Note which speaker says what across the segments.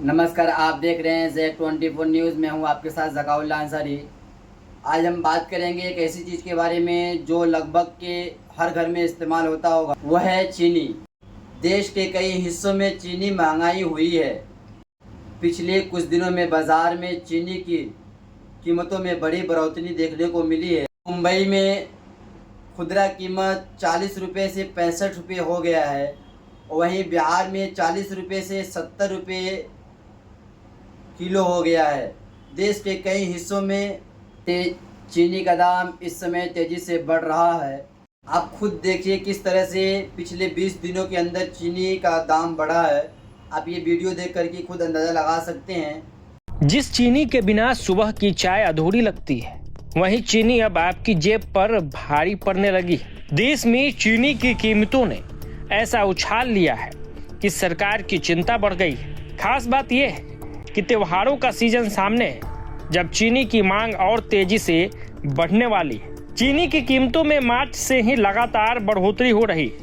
Speaker 1: नमस्कार, आप देख रहे हैं Z24 न्यूज़। मैं हूं आपके साथ ज़काउल्लाह अंसारी। आज हम बात करेंगे एक ऐसी चीज़ के बारे में जो लगभग के हर घर में इस्तेमाल होता होगा, वह है चीनी। देश के कई हिस्सों में चीनी महंगाई हुई है। पिछले कुछ दिनों में बाज़ार में चीनी की कीमतों में बड़ी बढ़ोतरी देखने को मिली है। मुंबई में खुदरा कीमत 40 रुपये से 65 रुपये हो गया है। वहीं बिहार में 40 रुपये से 70 रुपये किलो हो गया है। देश के कई हिस्सों में चीनी का दाम इस समय तेज़ी से बढ़ रहा है। आप खुद देखिए किस तरह से पिछले 20 दिनों के अंदर चीनी का दाम बढ़ा है। आप ये वीडियो देख कर के खुद अंदाज़ा लगा सकते हैं।
Speaker 2: जिस चीनी के बिना सुबह की चाय अधूरी लगती है, वहीं चीनी अब आपकी जेब पर भारी पड़ने लगी है। देश में चीनी की कीमतों ने ऐसा उछाल लिया है कि सरकार की चिंता बढ़ गई है। खास बात यह है कि त्योहारों का सीजन सामने है, जब चीनी की मांग और तेजी से बढ़ने वाली है। चीनी की कीमतों में मार्च से ही लगातार बढ़ोतरी हो रही है,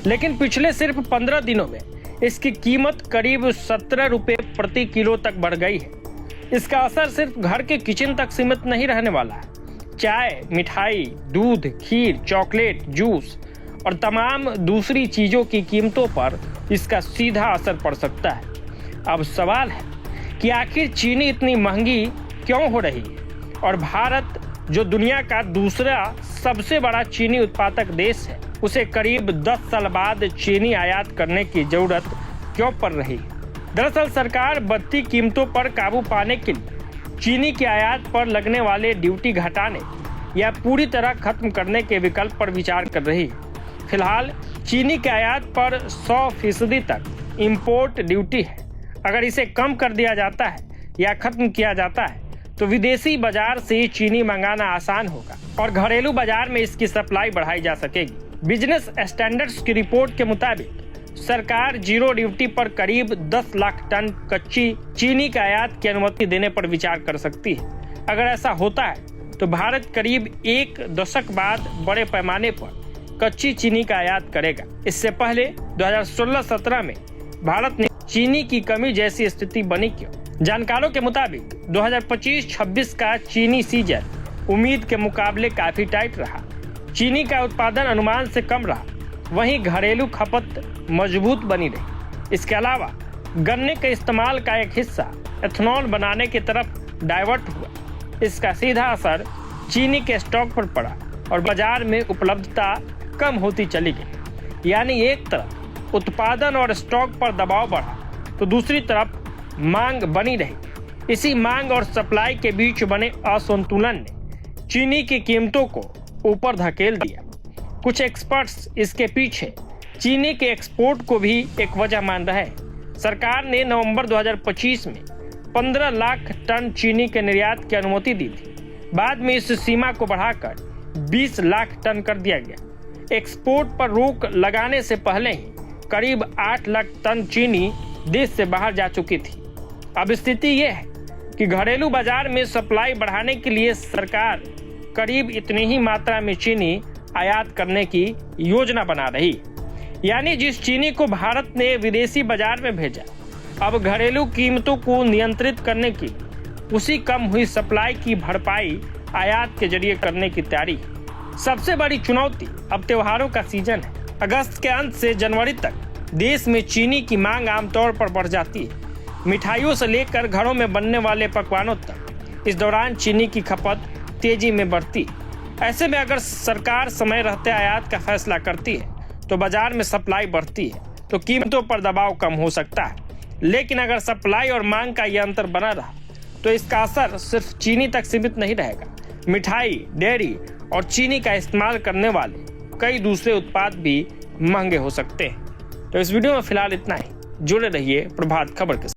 Speaker 2: लेकिन पिछले सिर्फ 15 दिनों में इसकी कीमत करीब 17 रुपये प्रति किलो तक बढ़ गई है। इसका असर सिर्फ घर के किचन तक सीमित नहीं रहने वाला है। चाय, मिठाई, दूध, खीर, चॉकलेट, जूस और तमाम दूसरी चीजों की कीमतों पर इसका सीधा असर पड़ सकता है। अब सवाल है कि आखिर चीनी इतनी महंगी क्यों हो रही है, और भारत जो दुनिया का दूसरा सबसे बड़ा चीनी उत्पादक देश है, उसे करीब 10 साल बाद चीनी आयात करने की जरूरत क्यों पड़ रही है। दरअसल सरकार बढ़ती कीमतों पर काबू पाने के लिए चीनी की आयात पर लगने वाले ड्यूटी घटाने या पूरी तरह खत्म करने के विकल्प पर विचार कर रही है। फिलहाल चीनी के आयात पर 100% तक इम्पोर्ट ड्यूटी है। अगर इसे कम कर दिया जाता है या खत्म किया जाता है तो विदेशी बाजार से चीनी मंगाना आसान होगा और घरेलू बाजार में इसकी सप्लाई बढ़ाई जा सकेगी। बिजनेस स्टैंडर्ड्स की रिपोर्ट के मुताबिक सरकार जीरो ड्यूटी पर करीब 10 लाख टन कच्ची चीनी का आयात की अनुमति देने पर विचार कर सकती है। अगर ऐसा होता है तो भारत करीब 1 दशक बाद बड़े पैमाने पर कच्ची चीनी का आयात करेगा। इससे पहले 2016-17 में भारत ने चीनी की कमी जैसी स्थिति बनी क्यों? जानकारों के मुताबिक 2025-26 का चीनी सीजन उम्मीद के मुकाबले काफी टाइट रहा। चीनी का उत्पादन अनुमान से कम रहा, वहीं घरेलू खपत मजबूत बनी रही। इसके अलावा गन्ने के इस्तेमाल का एक हिस्सा एथेनॉल बनाने की तरफ डाइवर्ट हुआ। इसका सीधा असर चीनी के स्टॉक पर पड़ा और बाजार में उपलब्धता कम होती चली गई। यानी एक तरफ उत्पादन और स्टॉक पर दबाव बढ़ा तो दूसरी तरफ मांग बनी रही। इसी मांग और सप्लाई के बीच बने असंतुलन ने चीनी की कीमतों को ऊपर धकेल दिया। कुछ एक्सपर्ट्स इसके पीछे चीनी के एक्सपोर्ट को भी एक वजह मान रहे हैं। सरकार ने नवंबर 2025 में 15 लाख टन चीनी के निर्यात की अनुमति दी थी। बाद में इस सीमा को बढ़ाकर 20 लाख टन कर दिया गया। एक्सपोर्ट पर रोक लगाने से पहले ही करीब 8 लाख टन चीनी देश से बाहर जा चुकी थी। अब स्थिति यह है कि घरेलू बाजार में सप्लाई बढ़ाने के लिए सरकार करीब इतनी ही मात्रा में चीनी आयात करने की योजना बना रही। यानी जिस चीनी को भारत ने विदेशी बाजार में भेजा, अब घरेलू कीमतों को नियंत्रित करने की उसी कम हुई सप्लाई की भरपाई आयात के जरिए करने की तैयारी। सबसे बड़ी चुनौती अब त्योहारों का सीजन है। अगस्त के अंत से जनवरी तक देश में चीनी की मांग आमतौर पर बढ़ जाती है, मिठाइयों से लेकर घरों में बनने वाले पकवानों तक। इस दौरान चीनी की खपत तेजी में बढ़ती है। ऐसे में अगर सरकार समय रहते आयात का फैसला करती है तो बाजार में सप्लाई बढ़ती है, तो कीमतों पर दबाव कम हो सकता है। लेकिन अगर सप्लाई और मांग का यह अंतर बना रहा तो इसका असर सिर्फ चीनी तक सीमित नहीं रहेगा। मिठाई, डेयरी और चीनी का इस्तेमाल करने वाले कई दूसरे उत्पाद भी महंगे हो सकते हैं। तो इस वीडियो में फिलहाल इतना ही। जुड़े रहिए प्रभात खबर के साथ।